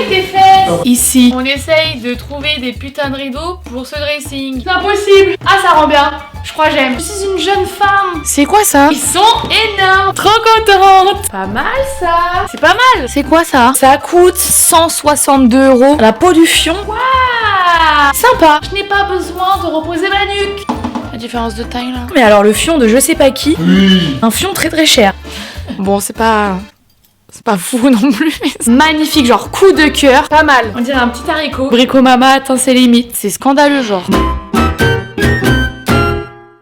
avec tes fesses. Ici, on essaye de trouver des putains de rideaux pour ce dressing. C'est impossible. Ah, ça rend bien. Je crois que j'aime. Je suis une jeune femme. C'est quoi ça? Ils sont énormes. Trop contente. Pas mal ça. C'est pas mal. C'est quoi ça? Ça coûte 162 €. La peau du fion. Waouh. Sympa. Je n'ai pas besoin de reposer ma nuque. La différence de taille là. Mais alors le fion de je sais pas qui. Oui. Un fion très très cher. Bon, c'est pas fou non plus. Magnifique, genre coup de cœur. Pas mal. On dirait un petit haricot. Brico mama atteint ses limites. C'est scandaleux genre.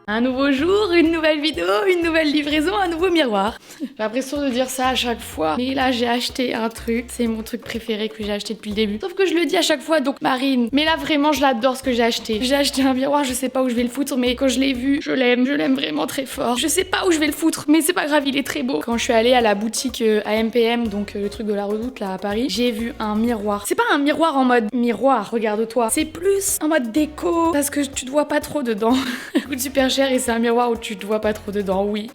Un nouveau jour, une nouvelle vidéo, une nouvelle livraison, un nouveau miroir. J'ai l'impression de dire ça à chaque fois. Mais là, j'ai acheté un truc. C'est mon truc préféré que j'ai acheté depuis le début. Sauf que je le dis à chaque fois, donc Marine. Mais là, vraiment, je l'adore ce que j'ai acheté. J'ai acheté un miroir, je sais pas où je vais le foutre, mais quand je l'ai vu, je l'aime vraiment très fort. Je sais pas où je vais le foutre, mais c'est pas grave, il est très beau. Quand je suis allée à la boutique AMPM, donc le truc de la Redoute là à Paris, j'ai vu un miroir. C'est pas un miroir en mode miroir, regarde-toi. C'est plus en mode déco, parce que tu te vois pas trop dedans. Ça coûte super cher et c'est un miroir où tu te vois pas trop dedans, oui.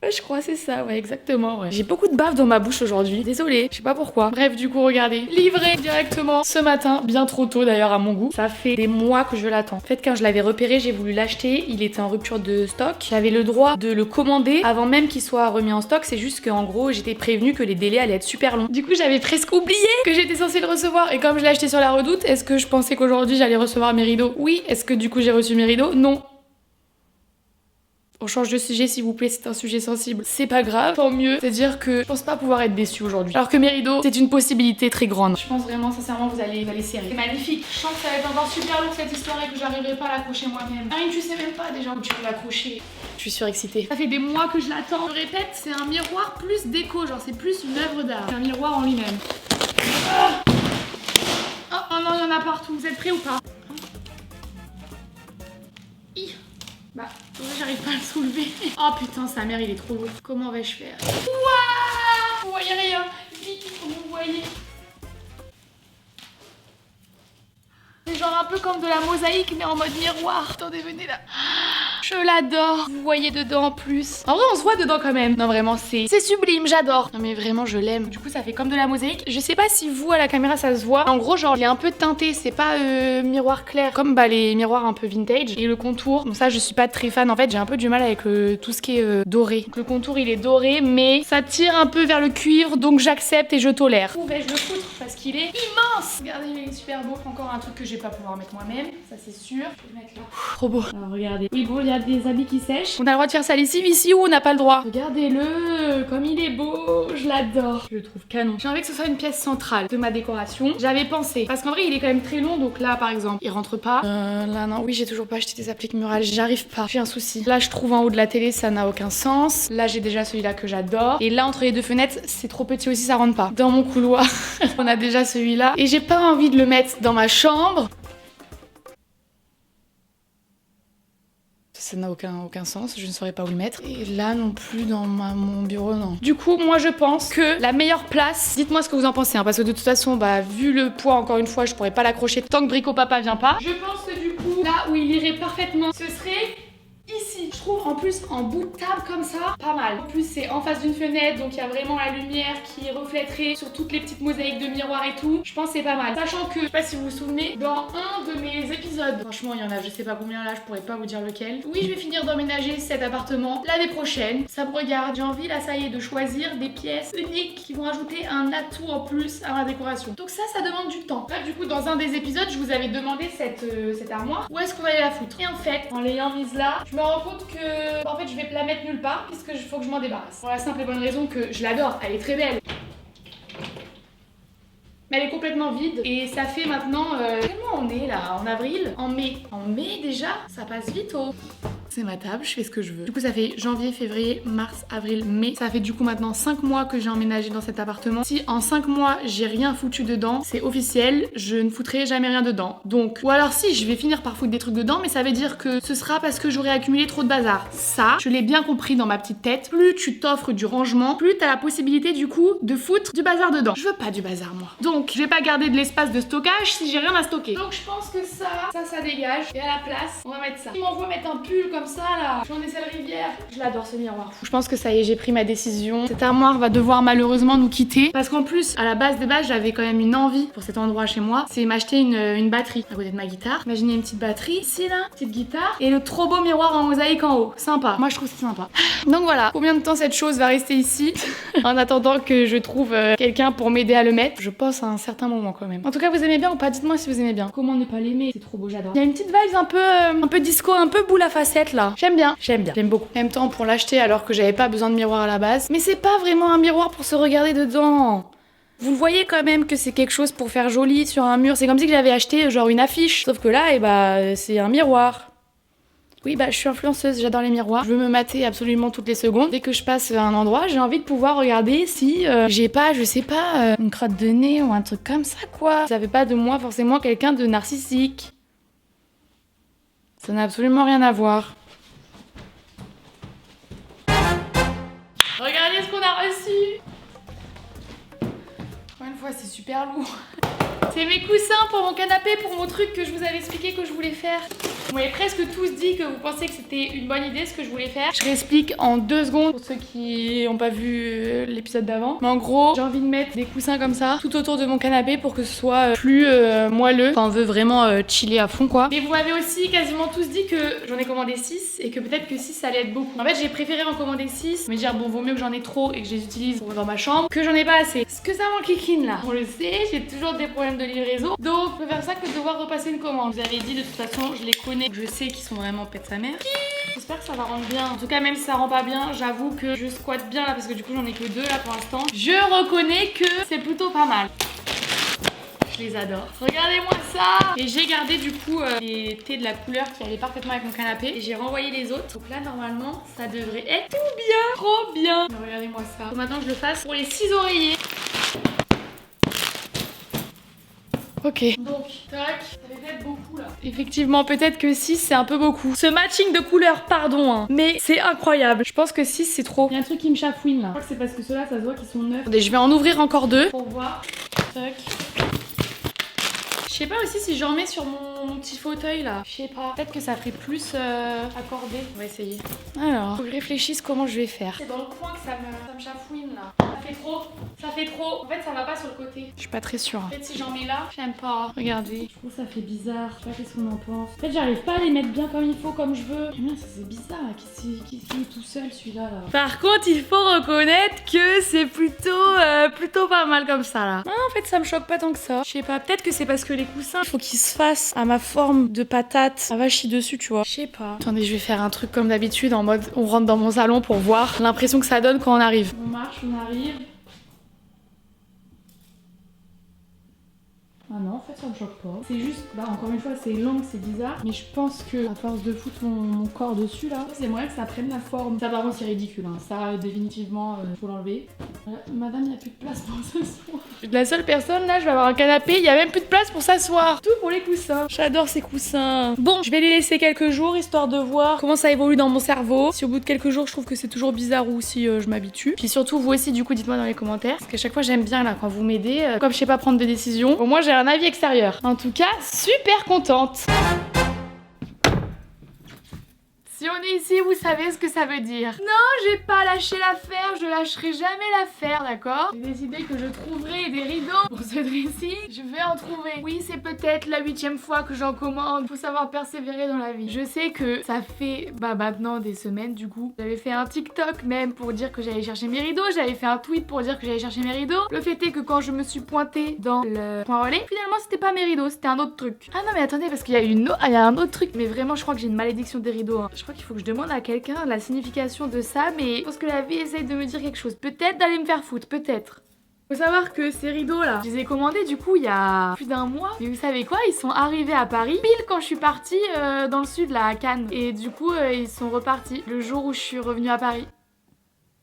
Ouais, je crois c'est ça, ouais, exactement, ouais. J'ai beaucoup de bave dans ma bouche aujourd'hui, désolée, je sais pas pourquoi. Bref, du coup, regardez, livré directement ce matin, bien trop tôt d'ailleurs à mon goût. Ça fait des mois que je l'attends. En fait, quand je l'avais repéré, j'ai voulu l'acheter, il était en rupture de stock. J'avais le droit de le commander avant même qu'il soit remis en stock, c'est juste qu'en gros, j'étais prévenue que les délais allaient être super longs. Du coup, j'avais presque oublié que j'étais censée le recevoir. Et comme je l'ai acheté sur la Redoute, est-ce que je pensais qu'aujourd'hui j'allais recevoir mes rideaux? Oui. Est-ce que du coup j'ai reçu mes rideaux? Non. On change de sujet s'il vous plaît, c'est un sujet sensible. C'est pas grave, tant mieux. C'est-à-dire que je pense pas pouvoir être déçue aujourd'hui. Alors que mes rideaux, c'est une possibilité très grande. Je pense vraiment, sincèrement, vous allez serrer. C'est magnifique. Je sens que ça va être encore super long cette histoire et que j'arriverai pas à l'accrocher moi-même. Marine, tu sais même pas déjà où tu peux l'accrocher. Je suis surexcitée. Ça fait des mois que je l'attends. Je répète, c'est un miroir plus déco, genre c'est plus une œuvre d'art. C'est un miroir en lui-même. Oh non, il y en a partout. Vous êtes prêts ou pas? Bah, j'arrive pas à le soulever. Oh putain, sa mère, il est trop lourd. Comment vais-je faire? Waouh! Vous voyez rien. Vite, vous voyez. C'est genre un peu comme de la mosaïque, mais en mode miroir. Attendez, venez là. Je l'adore. Vous voyez dedans en plus. En vrai, on se voit dedans quand même. Non, vraiment, c'est sublime, j'adore. Non, mais vraiment, je l'aime. Du coup, ça fait comme de la mosaïque. Je sais pas si vous, à la caméra, ça se voit. En gros, genre, il est un peu teinté. C'est pas miroir clair. Comme bah, les miroirs un peu vintage. Et le contour. Bon, ça, je suis pas très fan. En fait, j'ai un peu du mal avec tout ce qui est doré. Donc, le contour, il est doré, mais ça tire un peu vers le cuivre. Donc, j'accepte et je tolère. Où vais-je le foutre? Parce qu'il est immense. Regardez, il est super beau. Encore un truc que je vais pas pouvoir mettre moi-même. Ça, c'est sûr. Je vais le mettre là. Trop beau. Alors, regardez. Oui, bon, il y a des habits qui sèchent. On a le droit de faire ça lessive ici ou on n'a pas le droit? Regardez-le, comme il est beau, je l'adore. Je le trouve canon. J'ai envie que ce soit une pièce centrale de ma décoration. J'avais pensé, parce qu'en vrai il est quand même très long, donc là par exemple, il rentre pas. Là non, oui j'ai toujours pas acheté des appliques murales, j'arrive pas, j'ai un souci. Là je trouve en haut de la télé, ça n'a aucun sens. Là j'ai déjà celui-là que j'adore. Et là entre les deux fenêtres, c'est trop petit aussi, ça rentre pas. Dans mon couloir, on a déjà celui-là. Et j'ai pas envie de le mettre dans ma chambre. Ça n'a aucun sens, je ne saurais pas où le mettre. Et là non plus dans mon bureau, non. Du coup, moi je pense que la meilleure place, dites-moi ce que vous en pensez, hein, parce que de toute façon, bah vu le poids, encore une fois, je pourrais pas l'accrocher tant que Brico Papa vient pas. Je pense que du coup, là où il irait parfaitement, ce serait ici. Je trouve en plus en bout de table comme ça, pas mal. En plus c'est en face d'une fenêtre, donc il y a vraiment la lumière qui reflèterait sur toutes les petites mosaïques de miroirs et tout. Je pense que c'est pas mal. Sachant que, je sais pas si vous vous souvenez, dans un de mes épisodes, franchement il y en a je sais pas combien là, je pourrais pas vous dire lequel. Oui, je vais finir d'emménager cet appartement l'année prochaine. Ça me regarde, j'ai envie là ça y est de choisir des pièces uniques qui vont ajouter un atout en plus à ma décoration. Donc ça demande du temps. Bref, du coup dans un des épisodes, je vous avais demandé cette armoire. Où est-ce qu'on allait la foutre? Et en fait, en l'ayant mise là, je me rends compte que en fait je vais la mettre nulle part puisque il faut que je m'en débarrasse. Pour la simple et bonne raison que je l'adore, elle est très belle. Mais elle est complètement vide et ça fait maintenant... Quel mois on est là? En avril? En mai? En mai déjà? Ça passe vite oh. C'est ma table, je fais ce que je veux. Du coup ça fait janvier, février, mars, avril, mai. Ça fait du coup maintenant 5 mois que j'ai emménagé dans cet appartement. Si en 5 mois j'ai rien foutu dedans, c'est officiel, je ne foutrai jamais rien dedans. Donc, ou alors si, je vais finir par foutre des trucs dedans, mais ça veut dire que ce sera parce que j'aurai accumulé trop de bazar. Ça, je l'ai bien compris dans ma petite tête. Plus tu t'offres du rangement, plus t'as la possibilité du coup de foutre du bazar dedans. Je veux pas du bazar moi. Donc, je vais pas garder de l'espace de stockage si j'ai rien à stocker. Donc je pense que ça dégage. Et à la place, on va mettre ça. Si on veut mettre un pull comme ça là. J'en ai celle rivière. Je l'adore ce miroir. Je pense que ça y est, j'ai pris ma décision. Cette armoire va devoir malheureusement nous quitter. Parce qu'en plus, à la base des bases, j'avais quand même une envie pour cet endroit chez moi. C'est m'acheter une batterie à côté de ma guitare. Imaginez une petite batterie ici là, petite guitare. Et le trop beau miroir en mosaïque en haut. Sympa. Moi je trouve c'est sympa. Donc voilà. Combien de temps cette chose va rester ici en attendant que je trouve quelqu'un pour m'aider à le mettre? Je pense à un certain moment quand même. En tout cas, vous aimez bien ou pas? Dites-moi si vous aimez bien. Comment ne pas l'aimer? C'est trop beau, j'adore. Il y a une petite vibe un peu disco, un peu boule à facettes là. J'aime bien, j'aime beaucoup. En même temps, pour l'acheter alors que j'avais pas besoin de miroir à la base. Mais c'est pas vraiment un miroir pour se regarder dedans. Vous le voyez quand même que c'est quelque chose pour faire joli sur un mur. C'est comme si j'avais acheté genre une affiche. Sauf que là, c'est un miroir. Oui, je suis influenceuse, j'adore les miroirs. Je veux me mater absolument toutes les secondes. Dès que je passe à un endroit, j'ai envie de pouvoir regarder si j'ai pas, je sais pas, une crotte de nez ou un truc comme ça, quoi. Ça fait pas de moi forcément quelqu'un de narcissique. Ça n'a absolument rien à voir. Regardez ce qu'on a reçu. Encore une fois, c'est super lourd. C'est mes coussins pour mon canapé, pour mon truc que je vous avais expliqué que je voulais faire. Vous m'avez presque tous dit que vous pensiez que c'était une bonne idée ce que je voulais faire. Je réexplique en 2 secondes pour ceux qui n'ont pas vu l'épisode d'avant. Mais en gros, j'ai envie de mettre des coussins comme ça tout autour de mon canapé pour que ce soit plus moelleux. Enfin, on veut vraiment chiller à fond quoi. Mais vous m'avez aussi quasiment tous dit que j'en ai commandé 6 et que peut-être que 6 ça allait être beaucoup. En fait, j'ai préféré en commander 6, me dire bon, vaut mieux que j'en ai trop et que je les utilise dans ma chambre que j'en ai pas assez. Est-ce que ça m'enquiquine là? On le sait, j'ai toujours des problèmes de livraison. Donc, je préfère ça que de devoir repasser une commande. Vous avez dit de toute façon, je les connais. Je sais qu'ils sont vraiment pète sa mère. J'espère que ça va rendre bien. En tout cas, même si ça rend pas bien, j'avoue que je squatte bien là parce que du coup, j'en ai que 2 là pour l'instant. Je reconnais que c'est plutôt pas mal. Je les adore. Regardez-moi ça. Et j'ai gardé du coup les thés de la couleur qui allaient parfaitement avec mon canapé. Et j'ai renvoyé les autres. Donc là, normalement, ça devrait être tout bien. Trop bien. Regardez-moi ça. Faut maintenant que je le fasse pour les 6 oreillers. Ok, donc, tac, ça fait peut-être beaucoup là. Effectivement, peut-être que 6 c'est un peu beaucoup. Ce matching de couleurs, pardon, hein, mais c'est incroyable. Je pense que 6 c'est trop. Il y a un truc qui me chafouine là. Je crois que c'est parce que ceux-là, ça se voit qu'ils sont neufs. Attendez, je vais en ouvrir encore 2 pour voir. Tac. Je sais pas aussi si j'en mets sur mon petit fauteuil là. Je sais pas. Peut-être que ça ferait plus accordé. On va essayer. Alors, faut que je réfléchisse comment je vais faire. C'est dans le coin que ça me chafouine là. Ça fait trop. Ça fait trop. En fait, ça va pas sur le côté. Je suis pas très sûre. En fait, si j'en mets là, j'aime pas. Regardez. Je trouve que ça fait bizarre. Je sais pas qu'est-ce qu'on en pense. En fait, j'arrive pas à les mettre bien comme il faut, comme je veux. Mais ça c'est bizarre. Qu'est-ce qui est tout seul celui-là là. Par contre, il faut reconnaître que c'est plutôt pas mal comme ça là. Non, en fait, ça me choque pas tant que ça. Je sais pas. Peut-être que c'est parce que les coussins, il faut qu'ils se fassent à ma forme de patate avachie dessus, tu vois. Je sais pas. Attendez, je vais faire un truc comme d'habitude en mode on rentre dans mon salon pour voir l'impression que ça donne quand on arrive. On marche, on arrive. Ah non, en fait ça me choque pas. C'est juste, là encore une fois c'est long, c'est bizarre. Mais je pense que à force de foutre mon corps dessus là, c'est moyen que ça prenne la forme. Ça par contre c'est ridicule, hein. Ça définitivement faut l'enlever. Voilà. Madame, il n'y a plus de place pour s'asseoir. Je suis la seule personne là, je vais avoir un canapé, il n'y a même plus de place pour s'asseoir. Tout pour les coussins. J'adore ces coussins. Bon, je vais les laisser quelques jours histoire de voir comment ça évolue dans mon cerveau. Si au bout de quelques jours je trouve que c'est toujours bizarre ou si je m'habitue. Puis surtout vous aussi du coup dites-moi dans les commentaires. Parce qu'à chaque fois j'aime bien là quand vous m'aidez. Comme je sais pas prendre de décision, au moins j'ai un avis extérieur. En tout cas, super contente. Si on est ici, vous savez ce que ça veut dire. Non, j'ai pas lâché l'affaire, je lâcherai jamais l'affaire, d'accord? J'ai décidé que je trouverai des rideaux pour ce dressing. Je vais en trouver. Oui, c'est peut-être la 8e fois que j'en commande. Faut savoir persévérer dans la vie. Je sais que ça fait maintenant des semaines du coup. J'avais fait un TikTok même pour dire que j'allais chercher mes rideaux. J'avais fait un tweet pour dire que j'allais chercher mes rideaux. Le fait est que quand je me suis pointée dans le point relais, finalement c'était pas mes rideaux, c'était un autre truc. Ah non mais attendez, parce qu'il y a un autre truc. Mais vraiment, je crois que j'ai une malédiction des rideaux, hein. Je crois qu'il faut que je demande à quelqu'un la signification de ça, mais je pense que la vie essaye de me dire quelque chose. Peut-être d'aller me faire foutre, peut-être. Faut savoir que ces rideaux là, je les ai commandés du coup il y a plus d'1 mois. Mais vous savez quoi, ils sont arrivés à Paris pile quand je suis partie dans le sud là, à Cannes. Et du coup ils sont repartis le jour où je suis revenue à Paris.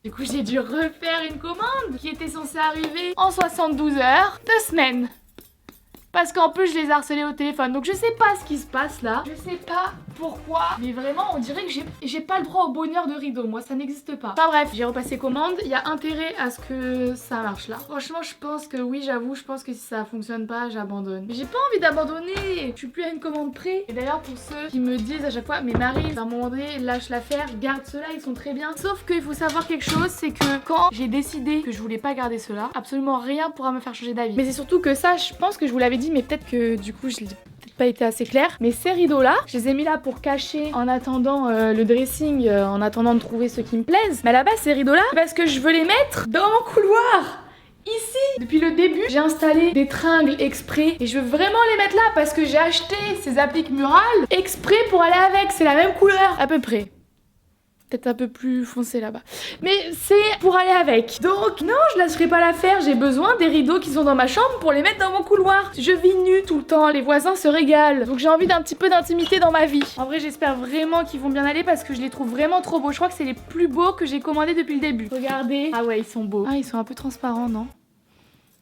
Du coup j'ai dû refaire une commande qui était censée arriver en 72 heures, 2 semaines. Parce qu'en plus je les ai harcelés au téléphone. Donc je sais pas ce qui se passe là. Je sais pas pourquoi, mais vraiment on dirait que j'ai pas le droit au bonheur de rideau, moi ça n'existe pas. Enfin bref, j'ai repassé commande, il y a intérêt à ce que ça marche là. Franchement je pense que oui, j'avoue, je pense que si ça fonctionne pas, j'abandonne. Mais j'ai pas envie d'abandonner, je suis plus à une commande près. Et d'ailleurs pour ceux qui me disent à chaque fois, mais Marie, à un moment donné, lâche l'affaire, garde ceux-là, ils sont très bien. Sauf qu'il faut savoir quelque chose, c'est que quand j'ai décidé que je voulais pas garder ceux-là, absolument rien pourra me faire changer d'avis. Mais c'est surtout que ça, je pense que je vous l'avais dit, mais peut-être que du coup je l'ai peut-être pas été assez clair. Mais ces rideaux là, je les ai mis là pour cacher en attendant le dressing, en attendant de trouver ceux qui me plaisent. Mais à la base ces rideaux là, parce que je veux les mettre dans mon couloir. Ici, depuis le début, j'ai installé des tringles exprès et je veux vraiment les mettre là parce que j'ai acheté ces appliques murales exprès pour aller avec. C'est la même couleur à peu près. Peut-être un peu plus foncé là-bas. Mais c'est pour aller avec. Donc non, je lâcherai pas l'affaire. J'ai besoin des rideaux qui sont dans ma chambre pour les mettre dans mon couloir. Je vis nue tout le temps. Les voisins se régalent. Donc j'ai envie d'un petit peu d'intimité dans ma vie. En vrai, j'espère vraiment qu'ils vont bien aller parce que je les trouve vraiment trop beaux. Je crois que c'est les plus beaux que j'ai commandés depuis le début. Regardez. Ah ouais, ils sont beaux. Ah, ils sont un peu transparents, non ?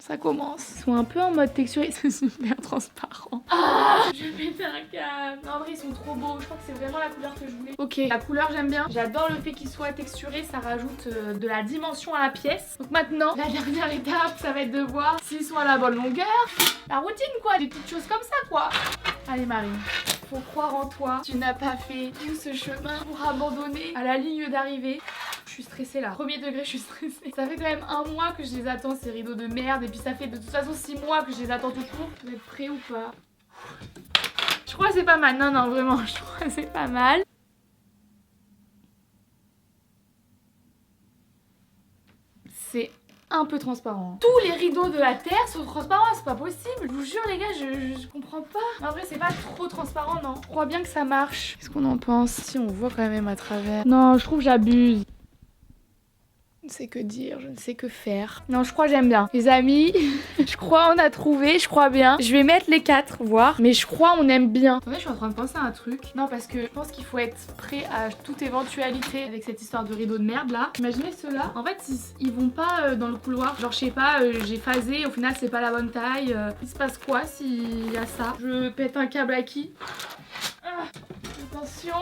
Ça commence. Ils sont un peu en mode texturé. C'est super transparent. Ah, je vais mettre un câble. Non, en vrai, ils sont trop beaux. Je crois que c'est vraiment la couleur que je voulais. Ok, la couleur, j'aime bien. J'adore le fait qu'ils soient texturés. Ça rajoute de la dimension à la pièce. Donc maintenant, la dernière étape, ça va être de voir s'ils sont à la bonne longueur. La routine, quoi. Des petites choses comme ça, quoi. Allez, Marie. Faut croire en toi. Tu n'as pas fait tout ce chemin pour abandonner à la ligne d'arrivée. Je suis stressée là. Premier degré, je suis stressée. Ça fait quand même un mois que je les attends, ces rideaux de merde. Et puis ça fait de toute façon 6 mois que je les attends tout court. Vous êtes prêts ou pas? Je crois que c'est pas mal. Non, non, vraiment, je crois que c'est pas mal. C'est un peu transparent. Tous les rideaux de la terre sont transparents, c'est pas possible. Je vous jure les gars, je comprends pas. En vrai c'est pas trop transparent, non. Je crois bien que ça marche. Qu'est-ce qu'on en pense? Si on voit quand même à travers. Non, je trouve que j'abuse. Je ne sais que dire, je ne sais que faire. Non, je crois que j'aime bien. Les amis, je crois on a trouvé, je crois bien. Je vais mettre les 4, voir. Mais je crois on aime bien. En fait, je suis en train de penser à un truc. Non, parce que je pense qu'il faut être prêt à toute éventualité avec cette histoire de rideau de merde là. Imaginez ceux-là. En fait, ils vont pas dans le couloir. Genre, je sais pas, j'ai phasé. Au final, c'est pas la bonne taille. Il se passe quoi s'il y a ça? Je pète un câble à qui? Attention,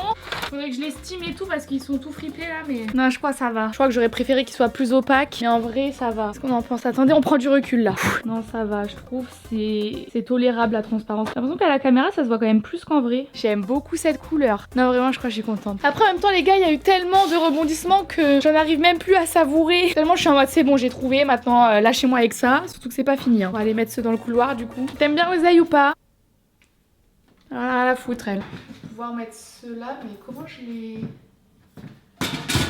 faudrait que je l'estime et tout parce qu'ils sont tout fripés là, mais non, je crois que ça va. Je crois que j'aurais préféré qu'ils soient plus opaques, mais en vrai ça va. Qu'est-ce qu'on en pense? Attendez, on prend du recul là. Non, ça va, je trouve c'est tolérable la transparence. J'ai l'impression qu'à la caméra ça se voit quand même plus qu'en vrai. J'aime beaucoup cette couleur. Non, vraiment, je crois que je suis contente. Après, en même temps, les gars, il y a eu tellement de rebondissements que j'en arrive même plus à savourer. Tellement je suis en mode c'est bon, j'ai trouvé, maintenant lâchez-moi avec ça. Surtout que c'est pas fini. Hein. On va aller mettre ceux dans le couloir du coup. T'aimes bien Oseille ou pas? Ah, la foutre elle. Pouvoir mettre ceux-là, mais comment je les...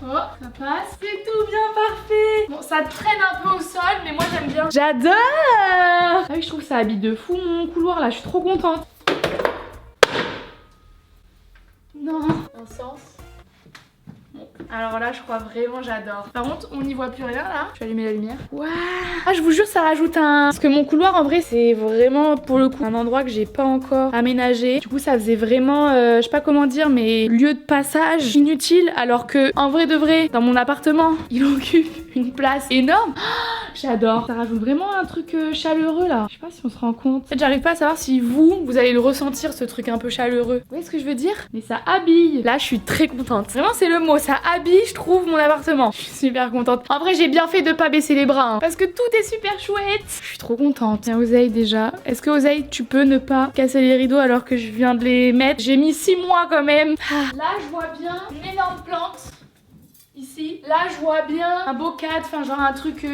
Oh, ça passe. C'est tout bien parfait. Bon, ça traîne un peu au sol, mais moi j'aime bien. J'adore. Ah oui, je trouve que ça habille de fou mon couloir là, je suis trop contente. Non. Un sens. Bon. Alors là, je crois vraiment j'adore. Par contre, on n'y voit plus rien là. Je vais allumer la lumière. Waouh. Ah, je vous jure, ça rajoute un... Parce que mon couloir, en vrai, c'est vraiment, pour le coup, un endroit que j'ai pas encore aménagé. Du coup, ça faisait vraiment, je sais pas comment dire, mais lieu de passage inutile. Alors que, en vrai de vrai, dans mon appartement, il occupe une place énorme. Oh, j'adore. Ça rajoute vraiment un truc chaleureux là. Je sais pas si on se rend compte. En fait, j'arrive pas à savoir si vous allez le ressentir, ce truc un peu chaleureux. Vous voyez ce que je veux dire? Mais ça habille. Là, je suis très contente. Vraiment, c'est le mot. Ça habille, je trouve, mon appartement. Je suis super contente. En vrai, j'ai bien fait de pas baisser les bras. Hein, parce que tout est super chouette. Je suis trop contente. Tiens, Oseille déjà. Est-ce que Oseille, tu peux ne pas casser les rideaux alors que je viens de les mettre? J'ai mis 6 mois quand même. Ah. Là, je vois bien une énorme plante. Ici, là je vois bien un beau cadre, enfin genre un truc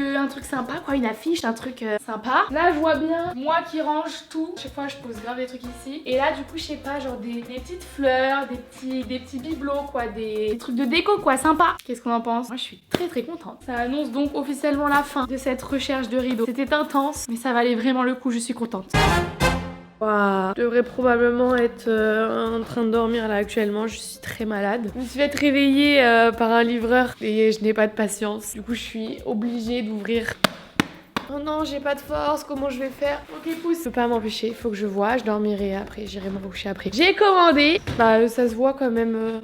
sympa quoi, une affiche, un truc sympa. Là je vois bien moi qui range tout. Chaque fois je pose grave des trucs ici. Et là du coup je sais pas, genre des petites fleurs, des petits bibelots quoi, des trucs de déco quoi, sympa. Qu'est-ce qu'on en pense? Moi je suis très contente. Ça annonce donc officiellement la fin de cette recherche de rideaux. C'était intense, mais ça valait vraiment le coup, je suis contente. Wow. Je devrais probablement être en train de dormir là actuellement, je suis très malade. Je me suis fait réveiller par un livreur et je n'ai pas de patience. Du coup je suis obligée d'ouvrir. Oh non, j'ai pas de force, comment je vais faire? Ok pousse. Je peux pas m'empêcher, faut que je voie, je dormirai après, j'irai me coucher après. J'ai commandé. Bah ça se voit quand même.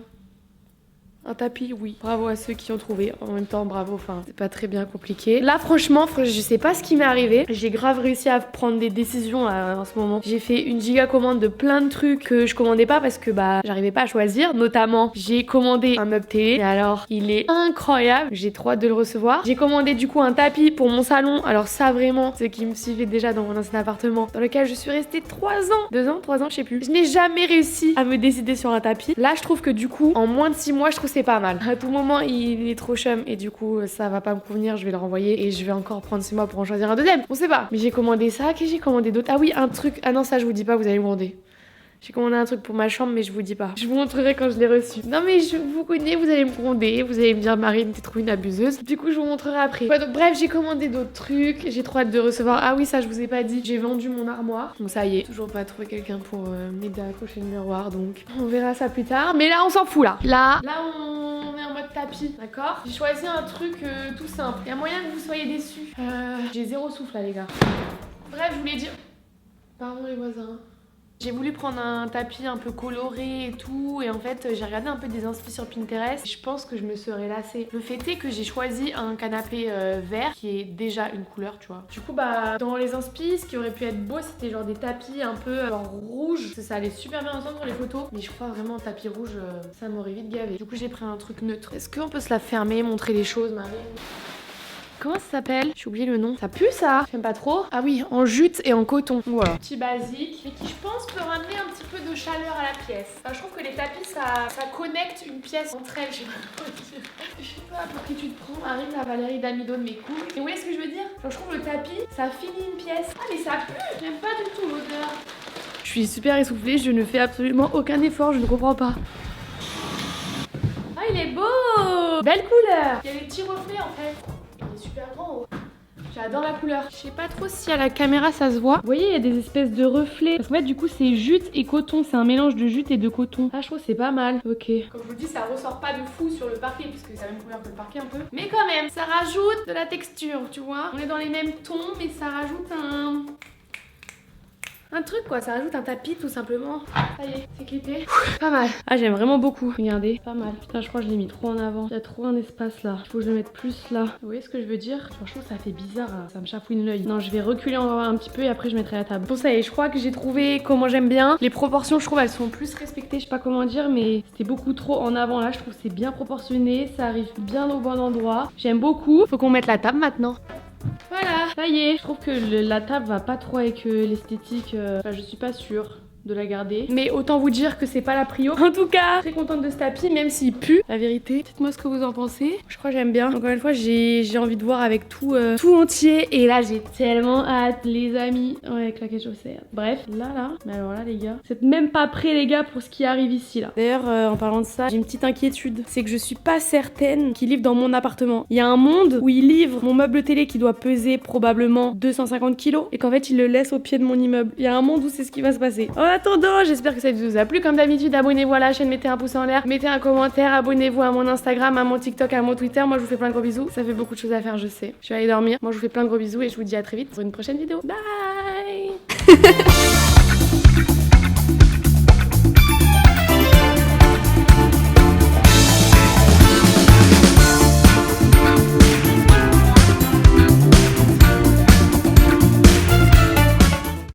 Un tapis, oui. Bravo à ceux qui ont trouvé. En même temps, bravo, enfin, c'est pas très bien compliqué. Là, franchement, je sais pas ce qui m'est arrivé. J'ai grave réussi à prendre des décisions là, en ce moment. J'ai fait une giga commande de plein de trucs que je commandais pas parce que bah j'arrivais pas à choisir. Notamment, j'ai commandé un meuble télé. Et alors, il est incroyable. J'ai trop hâte de le recevoir. J'ai commandé du coup un tapis pour mon salon. Alors ça vraiment, ceux qui me suivaient déjà dans mon ancien appartement, dans lequel je suis restée 3 ans. 2 ans, 3 ans, je sais plus. Je n'ai jamais réussi à me décider sur un tapis. Là, je trouve que du coup, en moins de 6 mois, je trouve que c'est pas mal. À tout moment, il est trop chum et du coup, ça va pas me convenir. Je vais le renvoyer et je vais encore prendre 6 mois pour en choisir un deuxième. On sait pas. Mais j'ai commandé ça. Qu'est-ce que j'ai commandé d'autre? Ah oui, un truc. Ah non, ça, je vous dis pas, vous allez me gronder. J'ai commandé un truc pour ma chambre, mais je vous dis pas. Je vous montrerai quand je l'ai reçu. Non, mais je vous connais, vous allez me gronder. Vous allez me dire, Marine, t'es trop une abuseuse. Du coup, je vous montrerai après. Ouais, donc, bref, j'ai commandé d'autres trucs. J'ai trop hâte de recevoir. Ah oui, ça, je vous ai pas dit. J'ai vendu mon armoire. Bon, ça y est. Toujours pas trouvé quelqu'un pour m'aider à accrocher le miroir. Donc, on verra ça plus tard. Mais là, on s'en fout, là. Là, on est en mode tapis. D'accord? J'ai choisi un truc tout simple. Il y a moyen que vous soyez déçus. J'ai zéro souffle, là, les gars. Bref, je voulais dire. Pardon, les voisins. J'ai voulu prendre un tapis un peu coloré et tout, et en fait j'ai regardé un peu des inspi sur Pinterest. Je pense que je me serais lassée. Le fait est que j'ai choisi un canapé vert qui est déjà une couleur, tu vois. Du coup bah dans les inspi, ce qui aurait pu être beau, c'était genre des tapis un peu genre rouge. Ça allait super bien ensemble pour les photos, mais je crois vraiment un tapis rouge, ça m'aurait vite gavé. Du coup j'ai pris un truc neutre. Est-ce qu'on peut se la fermer, montrer les choses, Marie? Comment ça s'appelle? J'ai oublié le nom. Ça pue ça? J'aime pas trop. Ah oui, en jute et en coton. Voilà. Petit basique, mais qui je pense peut ramener un petit peu de chaleur à la pièce. Enfin, je trouve que les tapis ça connecte une pièce entre elles. Je sais pas comment dire. Je sais pas pour qui tu te prends. Arrive la Valérie Damido de mes couilles. Et vous voyez ce que je veux dire? Genre, je trouve le tapis, ça finit une pièce. Ah mais ça pue. J'aime pas du tout l'odeur. Je suis super essoufflée. Je ne fais absolument aucun effort. Je ne comprends pas. Ah il est beau. Belle couleur. Il y a des petits reflets en fait. Il est super grand. J'adore la couleur. Je sais pas trop si à la caméra ça se voit. Vous voyez, il y a des espèces de reflets. Parce qu'en fait, du coup, c'est jute et coton. C'est un mélange de jute et de coton. Ah, je trouve que c'est pas mal. Ok. Comme je vous dis, ça ressort pas de fou sur le parquet puisque c'est la même couleur que le parquet un peu. Mais quand même, ça rajoute de la texture, tu vois. On est dans les mêmes tons, mais ça rajoute un truc quoi, ça rajoute un tapis tout simplement. Ça y est, c'est clippé. Pas mal. Ah j'aime vraiment beaucoup. Regardez, pas mal. Putain je crois que je l'ai mis trop en avant. Il y a trop un espace là. Il faut que je le mette plus là. Vous voyez ce que je veux dire? Franchement ça fait bizarre. Hein. Ça me chafouine l'œil. Non je vais reculer un petit peu et après je mettrai la table. Bon ça y est, je crois que j'ai trouvé comment j'aime bien. Les proportions je trouve elles sont plus respectées. Je sais pas comment dire mais c'était beaucoup trop en avant là. Je trouve que c'est bien proportionné. Ça arrive bien au bon endroit. J'aime beaucoup. Faut qu'on mette la table maintenant. Voilà, ça y est. Je trouve que la table va pas trop avec l'esthétique. Enfin, je suis pas sûre de la garder. Mais autant vous dire que c'est pas la prio. En tout cas, très contente de ce tapis, même s'il pue. La vérité, dites-moi ce que vous en pensez. Je crois que j'aime bien. Encore une fois, j'ai envie de voir avec tout entier. Et là, j'ai tellement hâte, les amis. Ouais, claquer chaussettes. Bref, là. Mais alors là, les gars, vous êtes même pas prêts, les gars, pour ce qui arrive ici, là. D'ailleurs, en parlant de ça, j'ai une petite inquiétude. C'est que je suis pas certaine qu'il livre dans mon appartement. Il y a un monde où il livre mon meuble télé qui doit peser probablement 250 kilos et qu'en fait, il le laisse au pied de mon immeuble. Il y a un monde où c'est ce qui va se passer. En attendant, j'espère que ça vous a plu. Comme d'habitude, abonnez-vous à la chaîne, mettez un pouce en l'air, mettez un commentaire, abonnez-vous à mon Instagram, à mon TikTok, à mon Twitter. Moi, je vous fais plein de gros bisous. Ça fait beaucoup de choses à faire, je sais. Je vais aller dormir. Moi, je vous fais plein de gros bisous et je vous dis à très vite pour une prochaine vidéo. Bye.